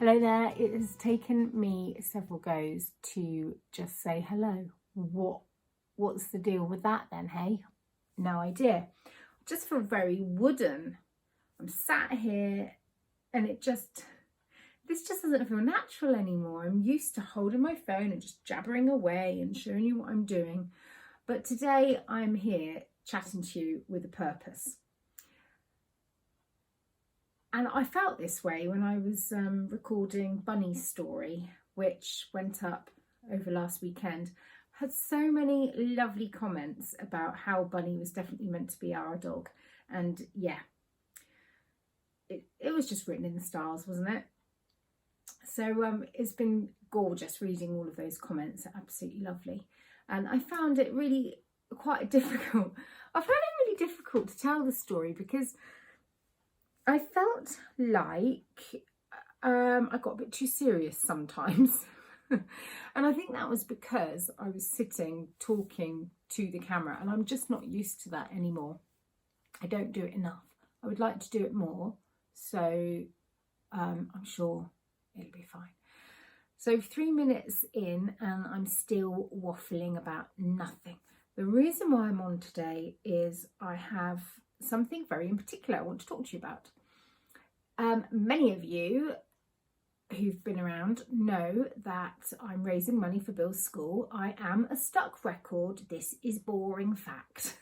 Hello there. It has taken me several goes to just say hello. What's the deal with that then, hey? No idea. I just feel very wooden. I'm sat here and this just doesn't feel natural anymore. I'm used to holding my phone and just jabbering away and showing you what I'm doing. But today I'm here chatting to you with a purpose. And I felt this way when I was recording Bunny's story, which went up over last weekend. I had so many lovely comments about how Bunny was definitely meant to be our dog. And yeah, it was just written in the stars, wasn't it? So it's been gorgeous reading all of those comments. Absolutely lovely. And I found it really quite difficult. I found it really difficult to tell the story because I felt like I got a bit too serious sometimes. And I think that was because I was sitting talking to the camera, and I'm just not used to that anymore. I don't do it enough. I would like to do it more, so I'm sure it'll be fine. So 3 minutes in and I'm still waffling about nothing. The reason why I'm on today is I have something very in particular I want to talk to you about. Many of you who've been around know that I'm raising money for Bill's school. I am a stuck record. This is boring fact.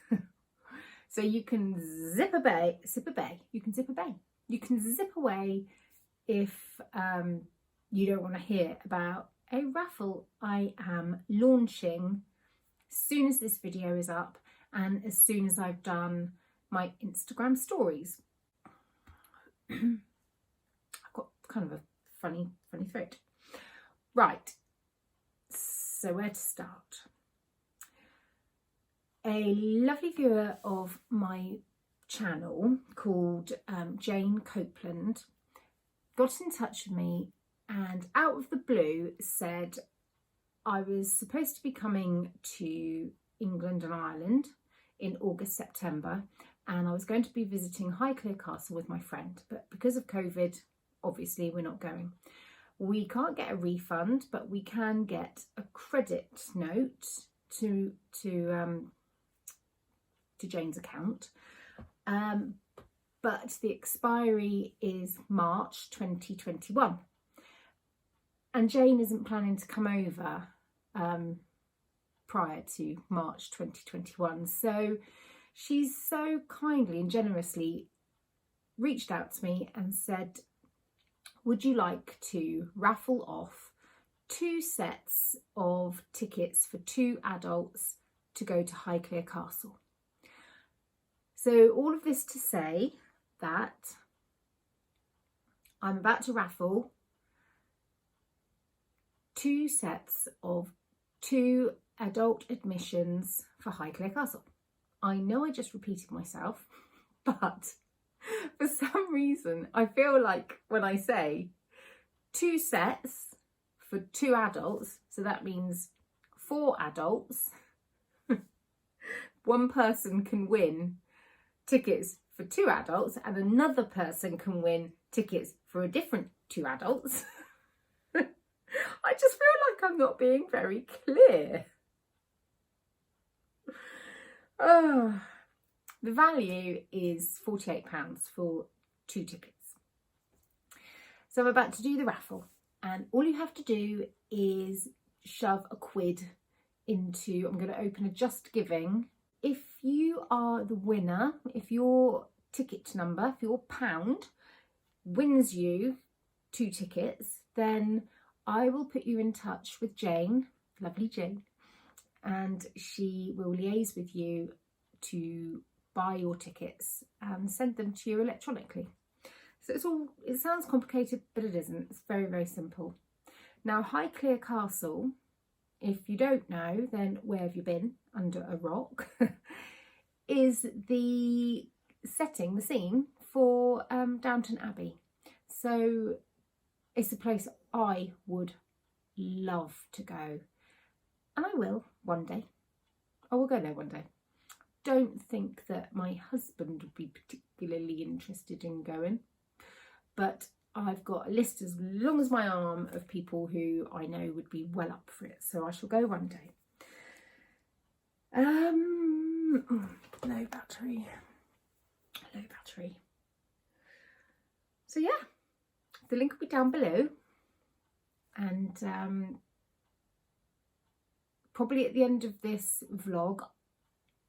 So you can zip away. You can zip away if you don't want to hear about a raffle I am launching as soon as this video is up and as soon as I've done my Instagram stories. I've got kind of a funny throat. Right, so where to start? A lovely viewer of my channel called Jane Copeland got in touch with me and out of the blue said I was supposed to be coming to England and Ireland in August, September, and I was going to be visiting Highclere Castle with my friend, but because of COVID, obviously we're not going. We can't get a refund, but we can get a credit note to Jane's account. But the expiry is March 2021. And Jane isn't planning to come over prior to March 2021. So she's so kindly and generously reached out to me and said, would you like to raffle off 2 sets of tickets for 2 adults to go to Highclere Castle? So all of this to say that I'm about to raffle 2 sets of 2 adult admissions for Highclere Castle. I know I just repeated myself, but for some reason I feel like when I say 2 sets for 2 adults, so that means 4 adults, one person can win tickets for 2 adults and another person can win tickets for a different 2 adults. I just feel like I'm not being very clear. Oh, the value is £48 for 2 tickets. So I'm about to do the raffle, and all you have to do is shove a £1 into, I'm going to open a Just Giving. If you are the winner, if your ticket number, if your pound wins you 2 tickets, then I will put you in touch with Jane, lovely Jane, and she will liaise with you to buy your tickets and send them to you electronically. So it sounds complicated, but it isn't. It's very, very simple. Now, Highclere Castle, if you don't know, then where have you been? Under a rock. Is the setting, the scene for Downton Abbey. So it's a place I would love to go, and I will one day. I will go there one day. Don't think that my husband would be particularly interested in going, but I've got a list as long as my arm of people who I know would be well up for it. So I shall go one day. Low battery. So yeah, the link will be down below, and probably at the end of this vlog,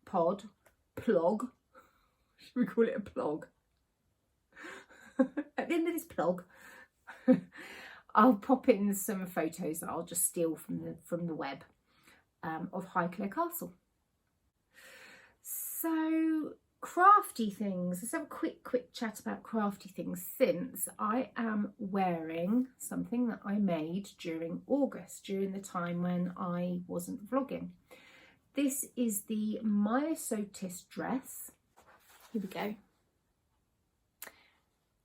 PLOG, should we call it a PLOG? At the end of this PLOG, I'll pop in some photos that I'll just steal from the web of Highclere Castle. So crafty things. Let's have a quick chat about crafty things, since I am wearing something that I made during August, during the time when I wasn't vlogging. This is the Myopia dress. Here we go.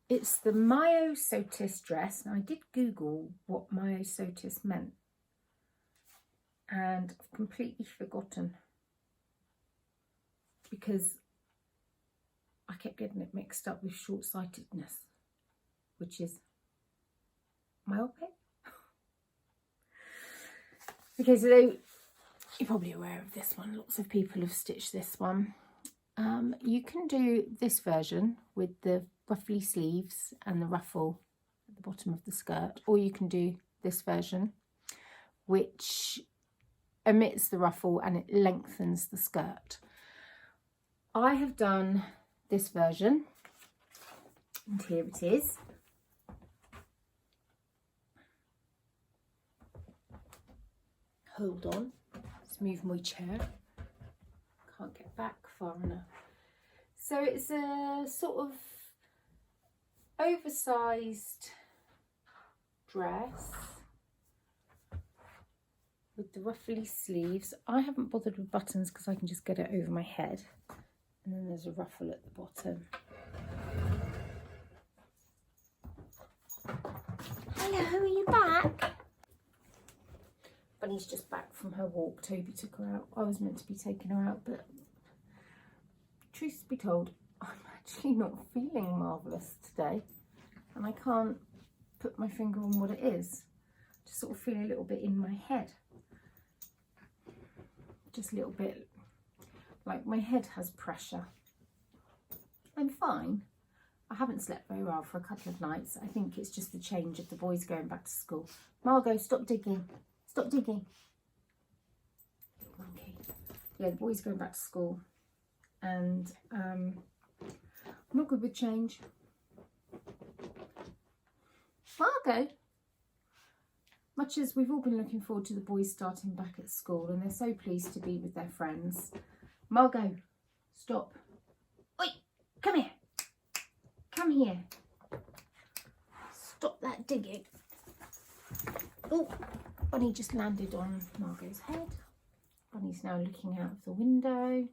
It's the Myopia dress. Now I did Google what Myopia meant, and I've completely forgotten, because I kept getting it mixed up with short-sightedness, which is myopia. Okay, so you're probably aware of this one. Lots of people have stitched this one. You can do this version with the ruffly sleeves and the ruffle at the bottom of the skirt, or you can do this version, which omits the ruffle and it lengthens the skirt. I have done this version, and here it is. Hold on, let's move my chair. Can't get back far enough. So it's a sort of oversized dress with the ruffly sleeves. I haven't bothered with buttons because I can just get it over my head. And then there's a ruffle at the bottom. Hello, are you back? Bunny's just back from her walk. Toby took her out. I was meant to be taking her out, but truth be told, I'm actually not feeling marvellous today. And I can't put my finger on what it is. Just sort of feel a little bit in my head. Just a little bit. Like my head has pressure. I'm fine. I haven't slept very well for a couple of nights. I think it's just the change of the boys going back to school. Margot, stop digging. Stop digging. Okay. Yeah, the boys going back to school. And I'm not good with change. Margot. Much as we've all been looking forward to the boys starting back at school, and they're so pleased to be with their friends. Margot, stop. Oi, come here. Come here. Stop that digging. Oh, Bunny just landed on Margot's head. Bunny's now looking out of the window.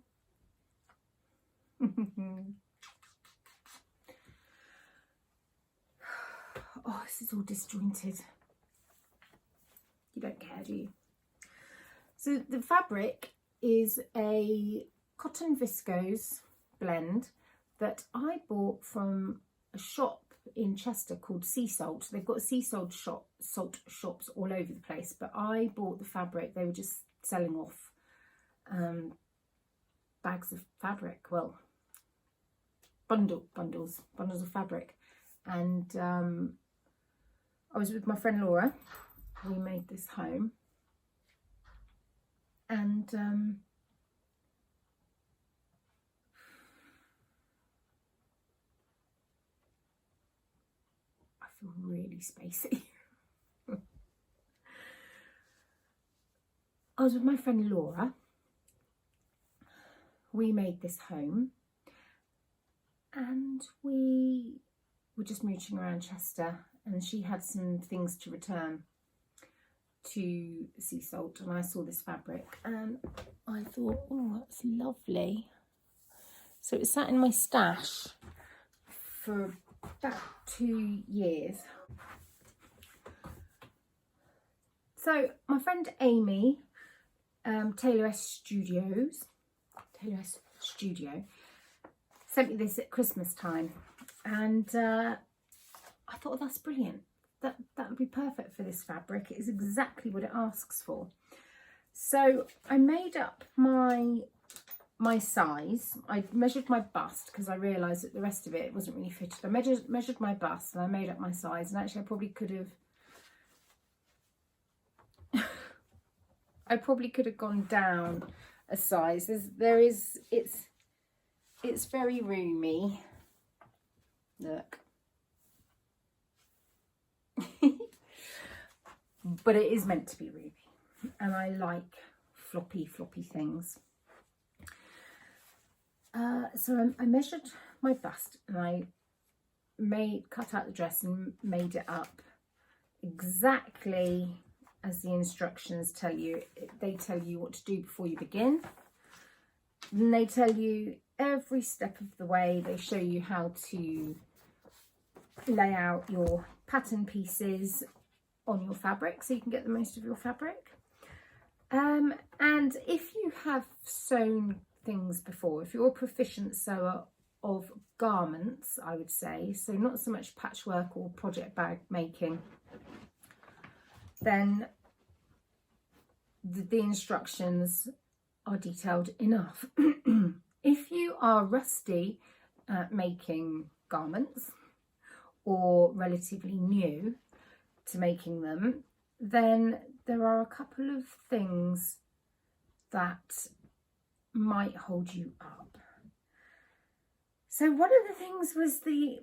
Oh, this is all disjointed. You don't care, do you? So the fabric is a cotton viscose blend that I bought from a shop in Chester called Sea Salt. They've got sea salt shops all over the place, but I bought the fabric. They were just selling off bags of fabric, well, bundles of fabric. And I was with my friend Laura. We made this home, and I feel really spacey. I was with my friend Laura. We made this home, and we were just mooching around Chester, and she had some things to return to Sea Salt, and I saw this fabric and I thought, oh, that's lovely. So it sat in my stash for about 2 years. So my friend Amy, Taylor S Studio, sent me this at Christmas time, and I thought, that's brilliant. That would be perfect for this fabric. It is exactly what it asks for. So I made up my size. I measured my bust because I realised that the rest of it wasn't really fitted. I measured my bust and I made up my size, and actually I probably could have gone down a size. It's very roomy. Look. But it is meant to be roomy, and I like floppy things. So I measured my bust, and I cut out the dress and made it up exactly as the instructions tell you. They tell you what to do before you begin. And they tell you every step of the way. They show you how to lay out your pattern pieces on your fabric so you can get the most of your fabric. And if you have sewn things before, if you're a proficient sewer of garments, I would say, so not so much patchwork or project bag making, then the instructions are detailed enough. If you are rusty at making garments or relatively new to making them, then there are a couple of things that might hold you up. So one of the things was the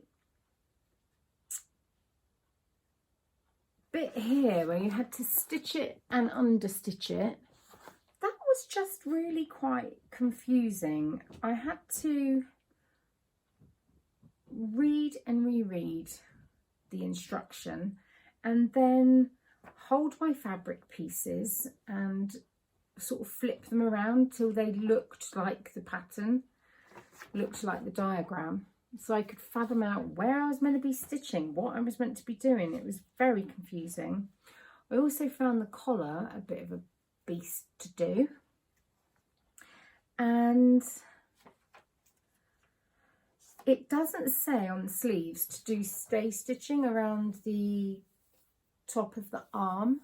bit here where you had to stitch it and understitch it. That was just really quite confusing. I had to read and reread the instruction and then hold my fabric pieces and sort of flip them around till they looked like the pattern, looked like the diagram, so I could fathom out where I was meant to be stitching, what I was meant to be doing. It was very confusing. I also found the collar a bit of a beast to do, and it doesn't say on the sleeves to do stay stitching around the top of the arm.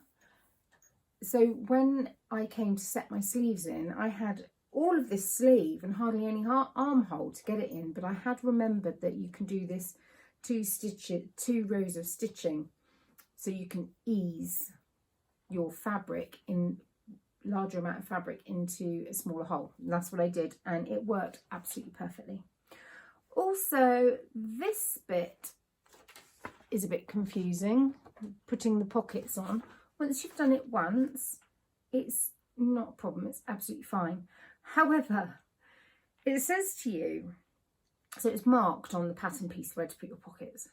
So when I came to set my sleeves in, I had all of this sleeve and hardly any armhole to get it in, but I had remembered that you can do this two rows of stitching, so you can ease your fabric, in larger amount of fabric, into a smaller hole. And that's what I did, and it worked absolutely perfectly. Also, this bit is a bit confusing, putting the pockets on. Once you've done it once, it's not a problem, it's absolutely fine. However, it says to you, so it's marked on the pattern piece where to put your pockets.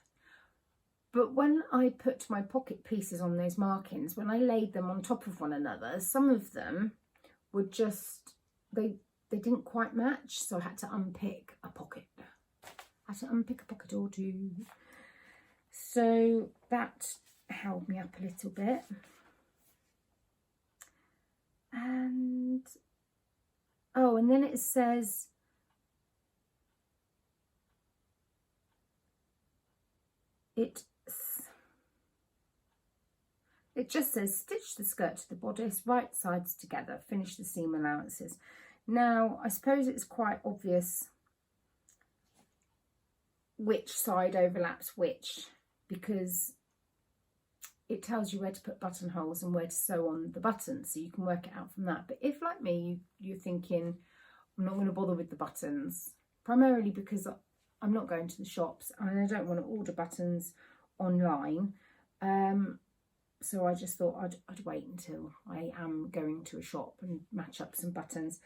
But when I put my pocket pieces on those markings, when I laid them on top of one another, some of them were just, they didn't quite match, so I had to unpick a pocket. I had to unpick a pocket or two. So that held me up a little bit. And oh, and then it says it just says stitch the skirt to the bodice, right sides together, finish the seam allowances. Now I suppose it's quite obvious which side overlaps which, because it tells you where to put buttonholes and where to sew on the buttons, so you can work it out from that. But if, like me, you're thinking, I'm not going to bother with the buttons, primarily because I'm not going to the shops and I don't want to order buttons online, so I just thought I'd wait until I am going to a shop and match up some buttons.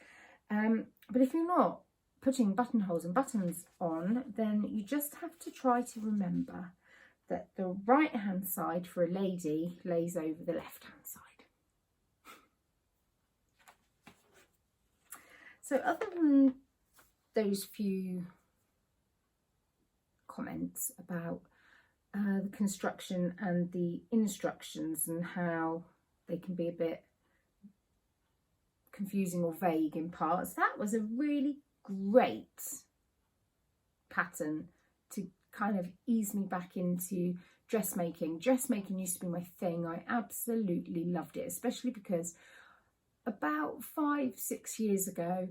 But if you're not putting buttonholes and buttons on, then you just have to try to remember that the right hand side for a lady lays over the left hand side. So other than those few comments about the construction and the instructions and how they can be a bit confusing or vague in parts, that was a really great pattern to kind of eased me back into dressmaking. Dressmaking used to be my thing. I absolutely loved it, especially because about 5-6 years ago,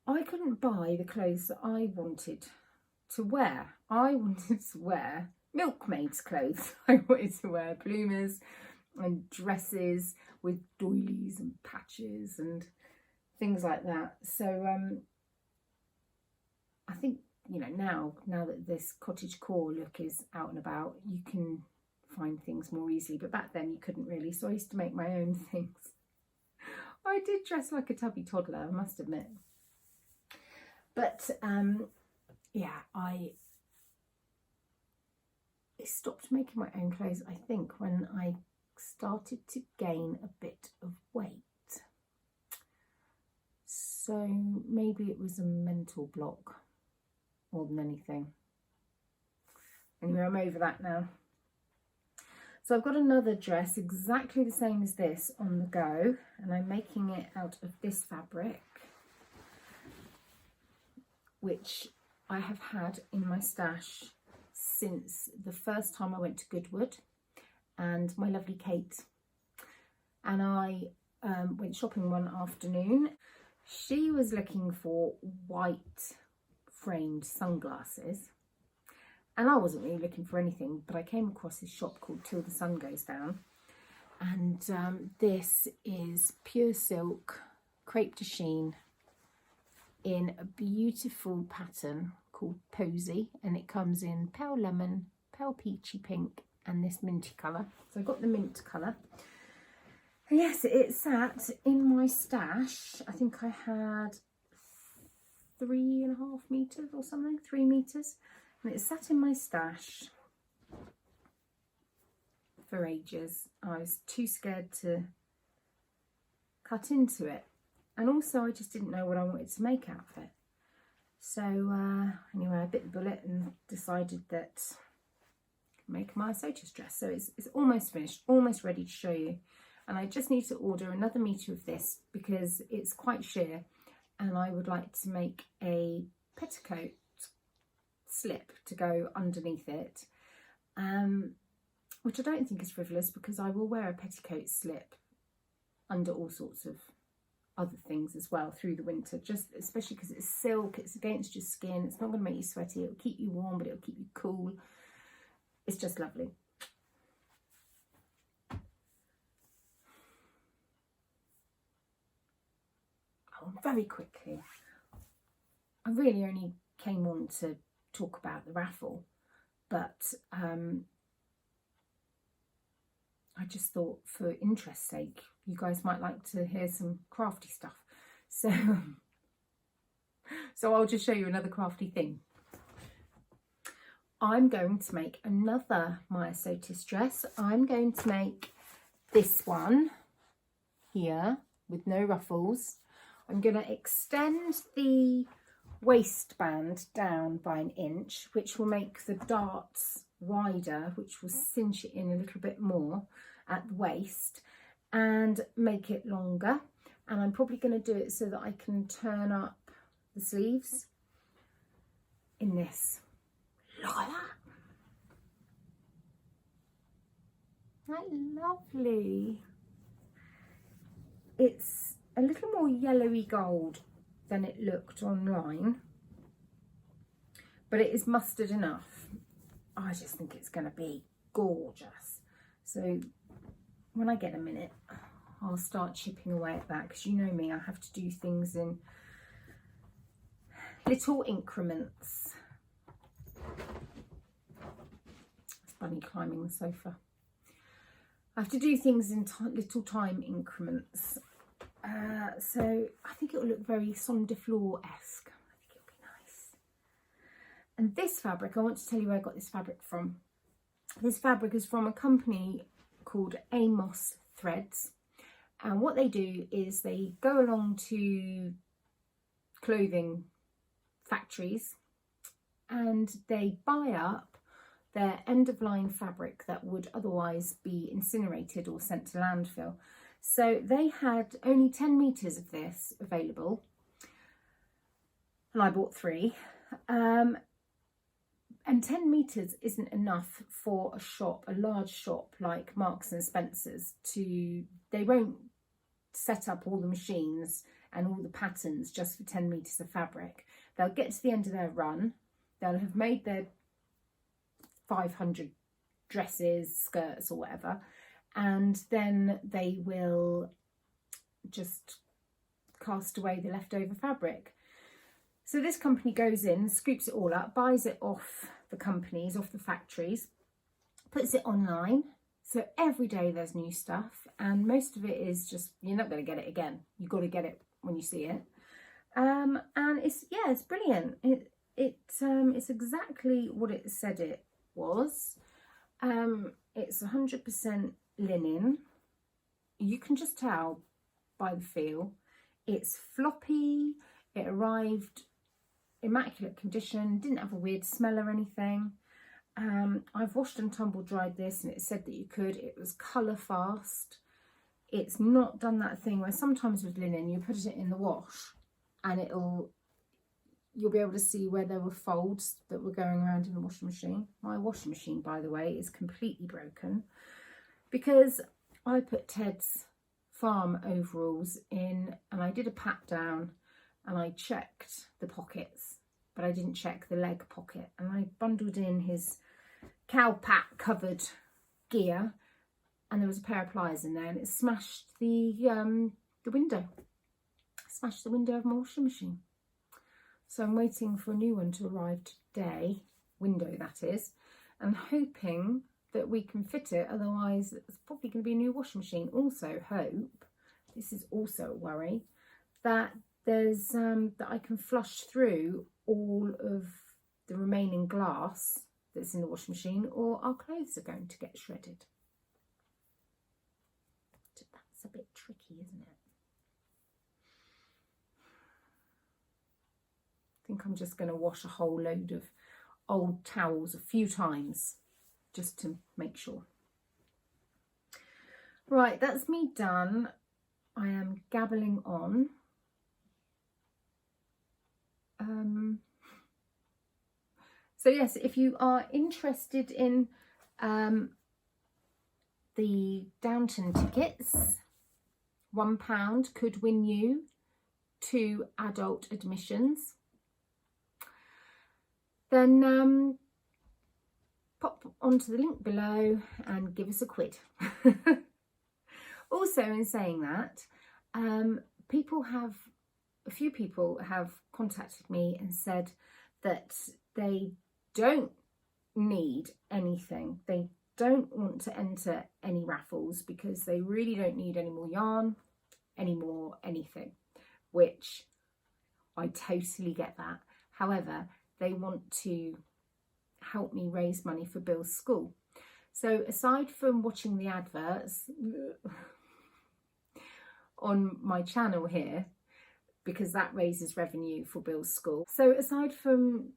I couldn't buy the clothes that I wanted to wear. I wanted to wear milkmaid's clothes. I wanted to wear bloomers and dresses with doilies and patches and things like that. So I think, you know, now that this cottagecore look is out and about, you can find things more easily, but back then you couldn't really, so I used to make my own things. I did dress like a tubby toddler, I must admit. But yeah, I stopped making my own clothes, I think, when I started to gain a bit of weight. So maybe it was a mental block more than anything. Anyway, I'm over that now. So I've got another dress exactly the same as this on the go, and I'm making it out of this fabric, which I have had in my stash since the first time I went to Goodwood and my lovely Kate and I went shopping one afternoon. She was looking for white framed sunglasses and I wasn't really looking for anything, but I came across this shop called Till the Sun Goes Down, and this is pure silk crepe de chine in a beautiful pattern called Posy, and it comes in pale lemon, pale peachy pink and this minty colour. So I got the mint colour. And yes, it sat in my stash. I think I had 3.5 meters or something, 3 meters, and it sat in my stash for ages. I was too scared to cut into it, and also I just didn't know what I wanted to make out of it. So anyway, I bit the bullet and decided that I'd make a Myopia dress. So it's almost finished, almost ready to show you, and I just need to order another meter of this because it's quite sheer, and I would like to make a petticoat slip to go underneath it, which I don't think is frivolous because I will wear a petticoat slip under all sorts of other things as well through the winter, just especially because it's silk, it's against your skin, it's not going to make you sweaty, it'll keep you warm but it'll keep you cool. It's just lovely. Oh, very quickly, I really only came on to talk about the raffle, but I just thought for interest's sake you guys might like to hear some crafty stuff, so I'll just show you another crafty thing. I'm going to make another Myopia dress. I'm going to make this one here with no ruffles. I'm going to extend the waistband down by 1 inch, which will make the darts wider, which will cinch it in a little bit more at the waist and make it longer. And I'm probably going to do it so that I can turn up the sleeves in this. Look at that. Isn't that lovely? It's a little more yellowy gold than it looked online, but it is mustard enough. I just think it's going to be gorgeous. So when I get a minute, I'll start chipping away at that, because you know me, I have to do things in little increments. It's Bunny climbing the sofa. I have to do things in little time increments. So I think it will look very Son de Fleur-esque. I think it'll be nice. And this fabric, I want to tell you where I got this fabric from. This fabric is from a company called Amos Threads, and what they do is they go along to clothing factories and they buy up their end-of-line fabric that would otherwise be incinerated or sent to landfill. So they had only 10 meters of this available, and I bought 3. And 10 metres isn't enough for a shop, a large shop like Marks and Spencer's they won't set up all the machines and all the patterns just for 10 metres of fabric. They'll get to the end of their run, they'll have made their 500 dresses, skirts or whatever, and then they will just cast away the leftover fabric. So this company goes in, scoops it all up, buys it off the companies, off the factories, puts it online. So every day there's new stuff, and most of it is just, you're not going to get it again. You've got to get it when you see it. And it's brilliant. It's exactly what it said it was. It's 100% linen. You can just tell by the feel. It's floppy. It arrived immaculate condition, didn't have a weird smell or anything. I've washed and tumble dried this, and it said that you could. It was colour fast. It's not done that thing where sometimes with linen you put it in the wash and you'll be able to see where there were folds that were going around in the washing machine. My washing machine, by the way, is completely broken because I put Ted's farm overalls in, and I did a pat down and I checked the pockets, but I didn't check the leg pocket, and I bundled in his cow pack covered gear, and there was a pair of pliers in there, and it smashed the window. Smashed the window of my washing machine. So I'm waiting for a new one to arrive today, window that is, and hoping that we can fit it, otherwise it's probably going to be a new washing machine. Also hope, this is also a worry, that there's that I can flush through all of the remaining glass that's in the washing machine, or our clothes are going to get shredded. That's a bit tricky, isn't it? I think I'm just going to wash a whole load of old towels a few times just to make sure. Right, that's me done. I am gabbling on. So yes, if you are interested in the Downton tickets, £1 could win you 2 adult admissions. Then pop onto the link below and give us a quid. Also, in saying that, a few people have contacted me and said that they don't need anything. They don't want to enter any raffles because they really don't need any more yarn, any more anything, which I totally get that. However, they want to help me raise money for Bill's school. So aside from watching the adverts on my channel here, because that raises revenue for Bill's school. So aside from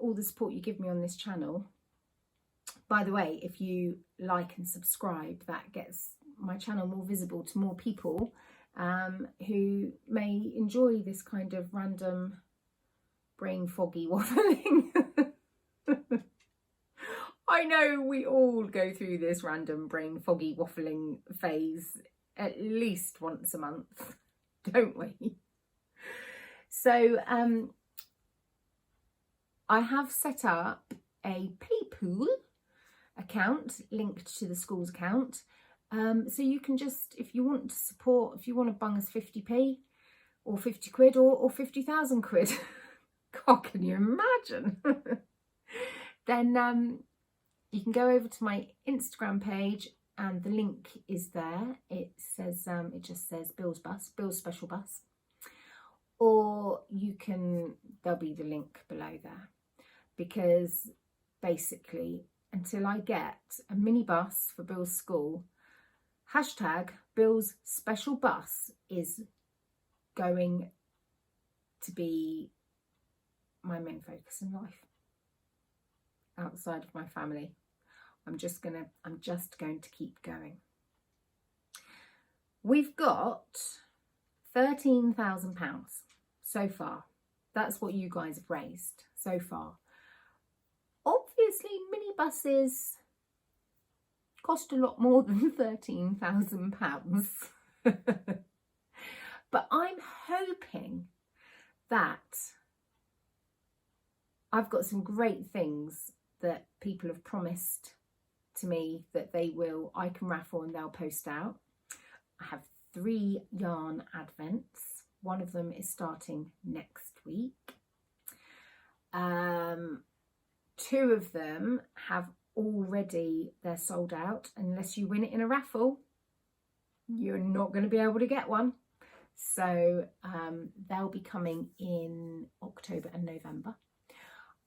all the support you give me on this channel, by the way, if you like and subscribe, that gets my channel more visible to more people who may enjoy this kind of random brain foggy waffling. I know we all go through this random brain foggy waffling phase at least once a month, don't we? So I have set up a PayPal account linked to the school's account. So you can just, if you want to support, if you want to bung us 50p or 50 quid or 50,000 quid, God, can you imagine? Then you can go over to my Instagram page and the link is there. It says, it just says Bill's special bus. Or you can, there'll be the link below there. Because basically, until I get a mini bus for Bill's school, hashtag Bill's special bus is going to be my main focus in life. Outside of my family, I'm just going to keep going. We've got £13,000 so far. That's what you guys have raised so far. obviously minibuses cost a lot more than £13,000. But I'm hoping that I've got some great things that people have promised to me that I can raffle and they'll post out. I have 3 yarn advents. One of them is starting next week. 2 of them they're sold out. Unless you win it in a raffle, you're not going to be able to get one. So they'll be coming in October and November.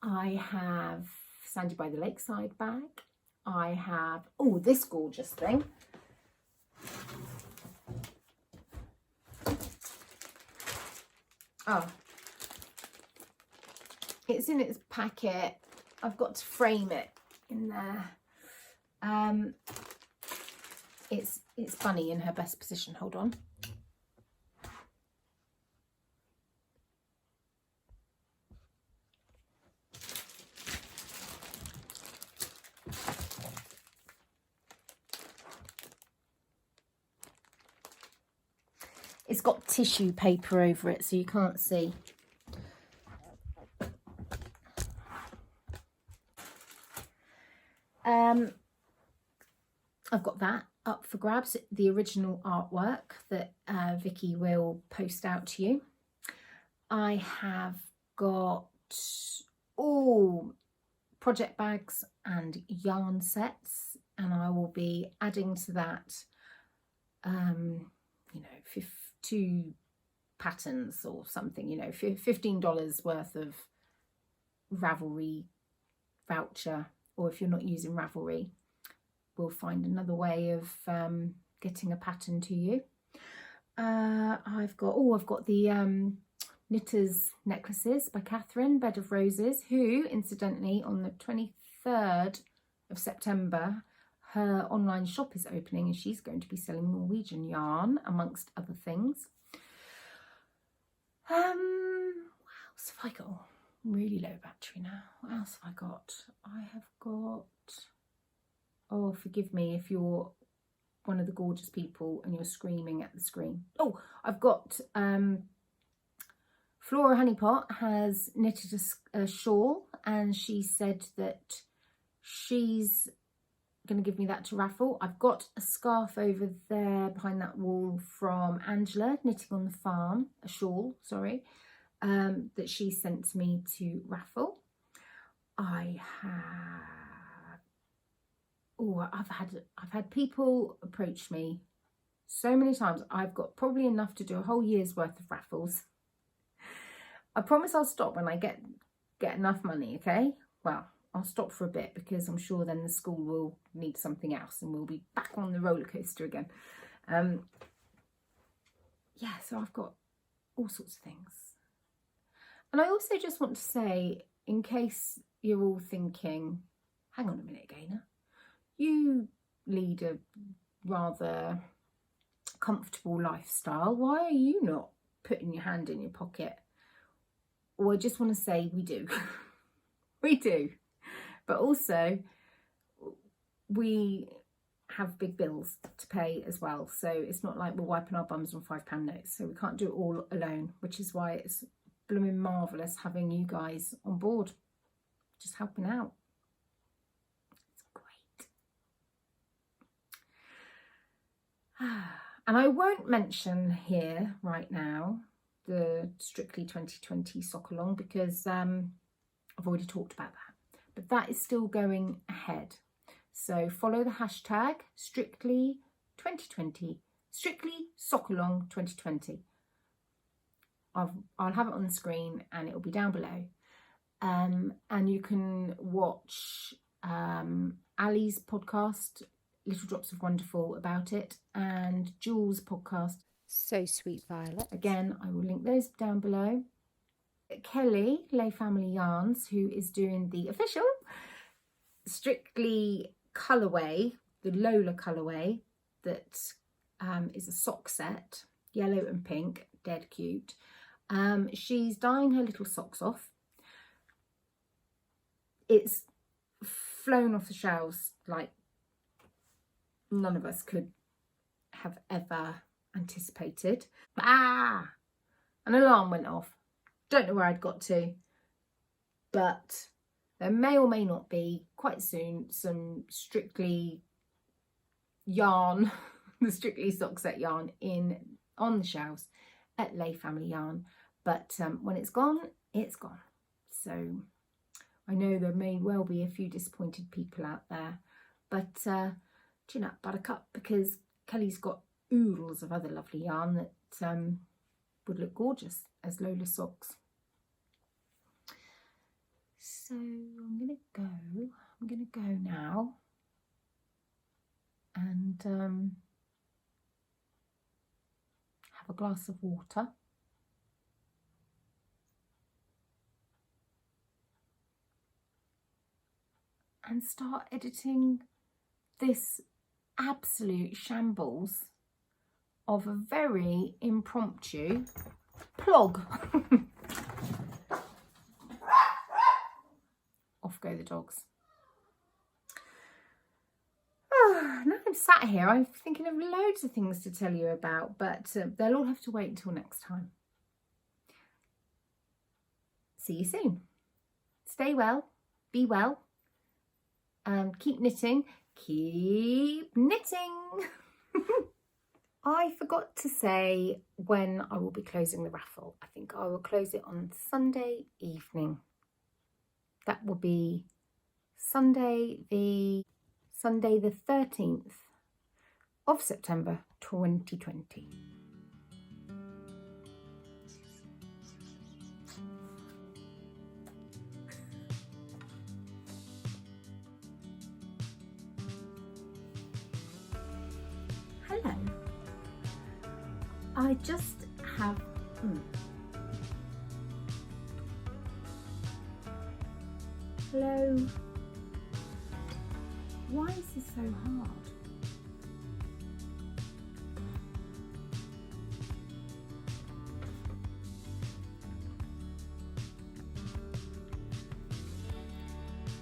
I have Sandy by the Lakeside bag. I have, this gorgeous thing. It's in its packet. I've got to frame it in there. It's Bunny in her best position. Hold on. It's got tissue paper over it, so you can't see. I've got that up for grabs, the original artwork that Vicky will post out to you. I have got project bags and yarn sets, and I will be adding to that, 2 patterns or something, $15 worth of Ravelry voucher, or if you're not using Ravelry, we'll find another way of getting a pattern to you. I've got the Knitters Necklaces by Catherine, Bed of Roses, who incidentally on the 23rd of September her online shop is opening, and she's going to be selling Norwegian yarn amongst other things. What else have I got? Really low battery now. What else have I got? I have got, forgive me if you're one of the gorgeous people and you're screaming at the screen. I've got Flora Honeypot has knitted a shawl, and she said that she's going to give me that to raffle. I've got a scarf over there behind that wall from Angela, Knitting on the Farm, a shawl, sorry, that she sent to me to raffle. I have, I've had people approach me so many times. I've got probably enough to do a whole year's worth of raffles. I promise I'll stop when I get enough money, okay? Well, I'll stop for a bit because I'm sure then the school will need something else and we'll be back on the roller coaster again. So I've got all sorts of things. And I also just want to say, in case you're all thinking, hang on a minute, Gaynor, you lead a rather comfortable lifestyle. Why are you not putting your hand in your pocket? Well, I just want to say we do. We do. But also, we have big bills to pay as well. So it's not like we're wiping our bums on £5 notes. So we can't do it all alone, which is why it's blooming marvellous having you guys on board, just helping out. It's great. And I won't mention here right now the Strictly 2020 sock along because I've already talked about that. But that is still going ahead. So follow the hashtag Strictly 2020, Strictly Sock Along 2020. I'll have it on the screen and it'll be down below. And you can watch Ali's podcast, Little Drops of Wonderful, about it, and Jooles' podcast, So Sweet Violet. Again, I will link those down below. Kelly, Lay Family Yarns, who is doing the official Strictly colourway, the Lola colourway, that is a sock set, yellow and pink, dead cute. She's dyeing her little socks off. It's flown off the shelves like none of us could have ever anticipated. An alarm went off. Don't know where I'd got to, but there may or may not be quite soon some Strictly yarn, the Strictly sock set yarn on the shelves at Lay Family Yarn. But when it's gone, it's gone. So I know there may well be a few disappointed people out there, but chin up, buttercup, because Kelly's got oodles of other lovely yarn that would look gorgeous as Lola socks. So I'm gonna go now and have a glass of water. And start editing this absolute shambles of a very impromptu PLOG. Off go the dogs. Oh, now I'm sat here, I'm thinking of loads of things to tell you about, but they'll all have to wait until next time. See you soon. Stay well, be well, and keep knitting. Keep knitting. I forgot to say when I will be closing the raffle. I think I will close it on Sunday evening. That will be Sunday the 13th of September 2020. Hello. I just have Hello. Why is this so hard?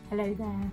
Hello there.